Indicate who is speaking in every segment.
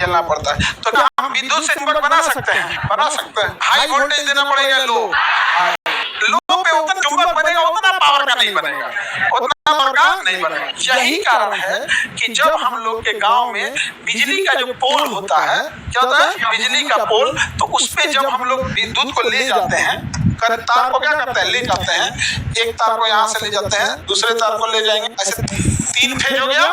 Speaker 1: झेलना पड़ता है। तो क्या हम विद्युत से चुंबक बना सकते हैं? बना सकते हैं। हाई वोल्टेज देना पड़ेगा, लो पे उतना चुंबक बनेगा, उतना पावर का नहीं बनेगा, उतना पावर का नहीं बनेगा। यही कारण है कि जब हम लोग के गांव में बिजली का जो पोल होता है, क्या होता है? बिजली का पोल, तो उस पे जब हम लोग विद्युत को ले जाते हैं, तार को क्या करते हैं? ले जाते हैं, एक तार को यहाँ से ले जाते हैं, दूसरे तार को ले जाएंगे, ऐसे 3 फेज हो गया,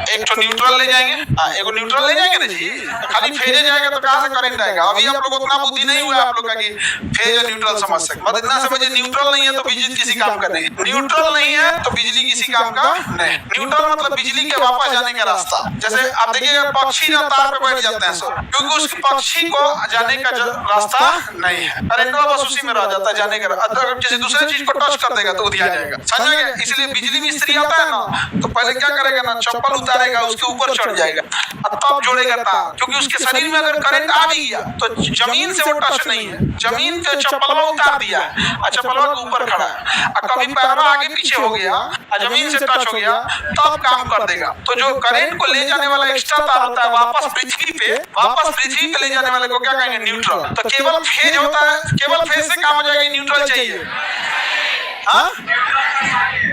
Speaker 1: एक तो न्यूट्रल ले जाएंगे, एक न्यूट्रल ले जाएंगे ना जी, खाली फेज जाएगा तो कहाँ से करंट आएगा? अभी आप लोग उतना बुद्धि नहीं हुआ आप लोग का कि फेज और न्यूट्रल समझ सके, मतलब इतना समझिए न्यूट्रल नहीं है तो बिजली किसी काम का नहीं, न्यूट्रल नहीं है तो बिजली किसी काम का नहीं। न्यूट्रल मतलब बिजली के वापस जाने का रास्ता। जैसे आप देखिएगा पक्षी ना तार पे बैठ जाते हैं सब, क्योंकि उस पक्षी को जाने का रास्ता नहीं है, करंट बस उसी में रह जाता है जाने का। अगर किसी दूसरे चीज को टच कर देगा तो उधिया जाएगा, समझ गए? इसलिए बिजली मिस्त्री आता है ना, तो पहले क्या करेगा ना, चप्पल उतारेगा, उसके ऊपर चढ़ जाएगा और तब जोड़ेगा तार, क्योंकि उसके शरीर में अगर करंट आ भी गया तो जमीन से वो टच नहीं है, जमीन के चप्पलवा उतार दिया है और चप्पलवा के ऊपर खड़ा है, और कभी पैरवा आगे पीछे हो गया और जमीन से टच हो गया तब काम कर देगा। तो जो करंट को ले जाने वाला एक्स्ट्रा तार होता है वापस पृथ्वी पे ले जाने वाले को क्या कहेंगे? न्यूट्रल। तो केवल फेज होता है, केवल फेज से काम हो जाएगा, न्यूट्रल चाहिए। हाँ,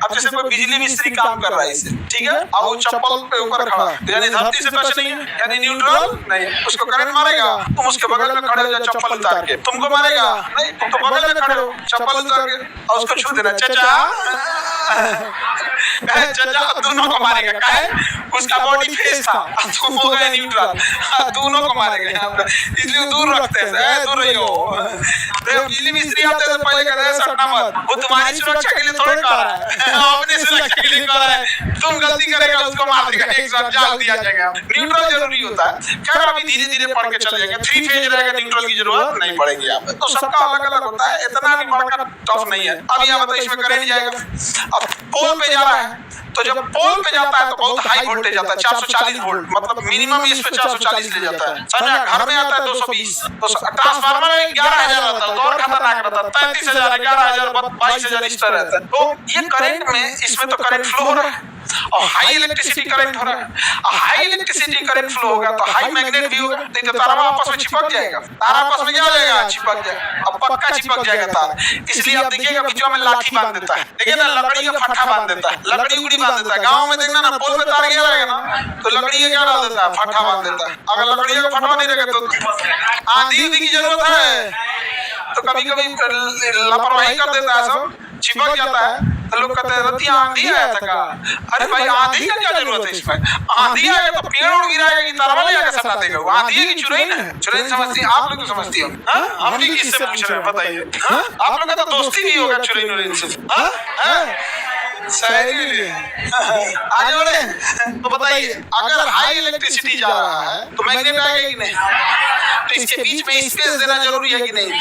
Speaker 1: अब जैसे कोई बिजली मिस्त्री काम कर रहा है इसे, ठीक है, अब वो चप्पल पे ऊपर खड़ा है, यानी धरती से टच नहीं है, यानी न्यूट्रल नहीं, उसको करंट मारेगा, तुम उसके बगल में खड़े हो जाओ चप्पल उतार के, तुमको मारेगा नहीं, तुम तो बगल में खड़े हो चप्पल उतार के और उसको छू देना, चाचा दोनों को मारेगा, काहे? उसका बॉडी फेस था, तुम हो गए न्यूट्रल, दोनों को मारेगा, इसलिए दूर रखते हैं, दूर रहियो। बिजली मिस्त्री आते तो पहले कहते हैं सटना मत, वो तुम्हारी सुरक्षा के लिए थोड़े कर रहा है, अपनी सुरक्षा के लिए कर रहा है, तुम गलती करेगा उसको मार देगा, एक साथ जाल दिया जाएगा। न्यूट्रल जरूरी होता है, खैर अभी धीरे धीरे पढ़ के चले जाएंगे, 3 फेज रहेगा, न्यूट्रल की जरूरत नहीं पड़ेगी यहाँ पे। तो सबका अलग अलग होता है, इतना भी बड़का टफ नहीं है। अब यहाँ बताइए इसमें करंट जाएगा, अब पोल पे जा रहा है, तो जब पोल पे जाता है तो बहुत हाई वोल्टेज जाता है, 440 वोल्ट, मतलब मिनिमम इस पे 440 ले जाता है, समझा? घर में आता है 220, तो ट्रांसफार्मर में 11,000 रहता है, तो और खतरनाक रहता है, 33,000, 11,000, 22,000 इस तरह रहता है। तो ये करंट में, इसमें तो करंट फ्लो हो रहा है और हाई इलेक्ट्रिसिटी करंट हो रहा है, हाई इलेक्ट्रिसिटी करंट फ्लो होगा तो हाई मैग्नेट भी होगा, तो तारा आपस में चिपक जाएगा, तारा आपस में क्या हो जाएगा? चिपक जाएगा, अब पक्का चिपक जाएगा तार। इसलिए आप देखिएगा बीच में लाठी बांध देता है, देखिए ना, लकड़ी का फट्टा बांध देता है, लकड़ी उड़ी बांध देता है। गांव में देखना ना, पोल पे तार गया रहेगा ना तो लकड़ी का क्या डाल देता है? फट्टा बांध देता है। अगर लकड़ी का फट्टा नहीं रहेगा तो आंधी की जरूरत है, तो कभी कभी लापरवाही कर देता है, सब चिपक जाता है, तो लोग कहते हैं रतिया आंधी आया था का। अरे भाई आंधी का क्या जरूरत है इसमें? आंधी आएगा तो पेड़ उड़ गिराएगा कि तार वाले आके सटा देगा, वो आंधी है कि चुड़ैल है? चुड़ैल समझती है, आप लोग तो समझती हो, हम भी किससे पूछ रहे हैं बताइए? आप लोग का तो दोस्ती नहीं होगा चुड़ैल से, सही आगे बढ़े। तो बताइए अगर हाई इलेक्ट्रिसिटी जा रहा है तो मैग्नेट आएगा कि नहीं? तो इसके बीच में स्पेस देना जरूरी है कि नहीं?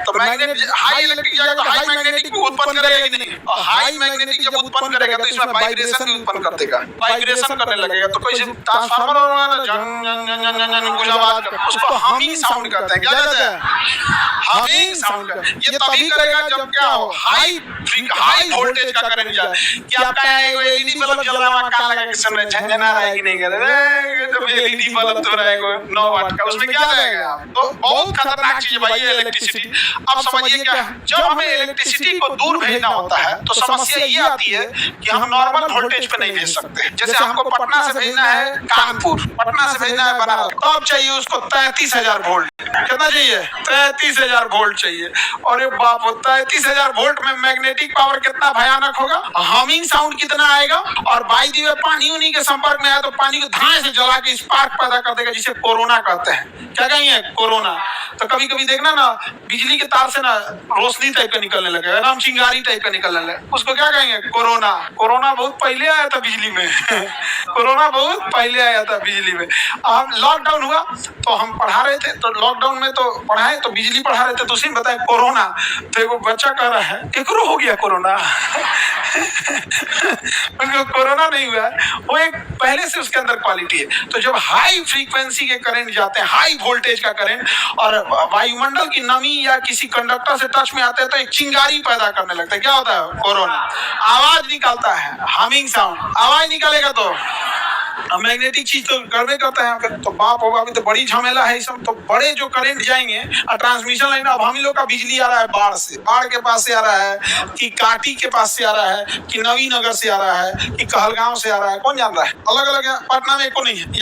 Speaker 1: तो मैग्नेट हाई इलेक्ट्रिक जाएगा तो हाई मैग्नेटिक उत्पन्न करेगा कि नहीं? और हाई मैग्नेटिक जब उत्पन्न करेगा तो इसमें वाइब्रेशन भी उत्पन्न कर देगा, वाइब्रेशन करने लगेगा। तो कोई ट्रांसफार्मर होगा ना, जंग जंग जंग जंग जंग कुछ आवाज करता है, उसको हमिंग साउंड कहते हैं। क्या कहते हैं? Humming sound. ये तभी करेगा जब क्या हो? हाई वोल्टेज का करंट जाए। कि आपका एलईडी बल्ब जल रहा है, कान लगा के सुन रहे, झंझना रहा है कि नहीं कर रहे? जब एलईडी बल्ब तो रहेगा 9 वाट का, उसमें क्या जाएगा? तो बहुत खतरनाक चीज है भाई ये इलेक्ट्रिसिटी। अब समझिए क्या, जब हमें इलेक्ट्रिसिटी को दूर भेजना होता है तो समस्या ये आती है कि हम नॉर्मल वोल्टेज पे नहीं भेज सकते। जैसे हमको पटना से भेजना है कानपुर, पटना से भेजना है बनारस, तब चाहिए उसको 33,000 वोल्ट। कितना चाहिए? 33,000 वोल्ट चाहिए। और ये बाप, 33,000 वोल्ट में मैग्नेटिक पावर कितना भयानक होगा, हमिंग साउंड कितना आएगा। और बाई दी वे पानी उन्हीं के संपर्क में आया तो पानी को धाए से जला के स्पार्क पैदा कर देगा, जिसे कोरोना कहते हैं। क्या कहेंगे? कोरोना। तो कभी कभी देखना ना, बिजली के तार से ना रोशनी टाइप का निकलने लगेगा, राम चिंगारी टाइप का निकलने लगे, उसको क्या कहेंगे? कोरोना। कोरोना बहुत पहले आया था बिजली में कोरोना बहुत पहले आया था बिजली में। हम लॉकडाउन हुआ तो हम पढ़ा रहे थे, तो लॉकडाउन में तो पढ़ाए तो बिजली पढ़ा रहे थे, तो उसी में बताए कोरोना। तो एक बच्चा कह रहा है एकरो हो गया कोरोना उनको कोरोना नहीं हुआ, वो एक पहले से उसके अंदर क्वालिटी है। तो जब हाई फ्रीक्वेंसी के करंट जाते हैं, हाई वोल्टेज का करंट, और वायुमंडल की नमी या किसी कंडक्टर से टच में आते हैं तो एक चिंगारी पैदा करने लगता है। क्या होता है? कोरोना। आवाज निकालता है, हमिंग साउंड। आवाज निकालेगा तो मैग्नेटिक चीज तो करवे करता है यहाँ पे। तो बाप होगा, अभी तो बड़ी झमेला है सब। तो बड़े जो करंट जाएंगे और ट्रांसमिशन लाइन, अब हम लोग का बिजली आ रहा है बाढ़ से, बाढ़ के पास से आ रहा है कि काटी के पास से आ रहा है कि नवीनगर से आ रहा है कि कहलगांव से आ रहा है, कौन जान रहा है। अलग अलग पटना में एको नहीं है।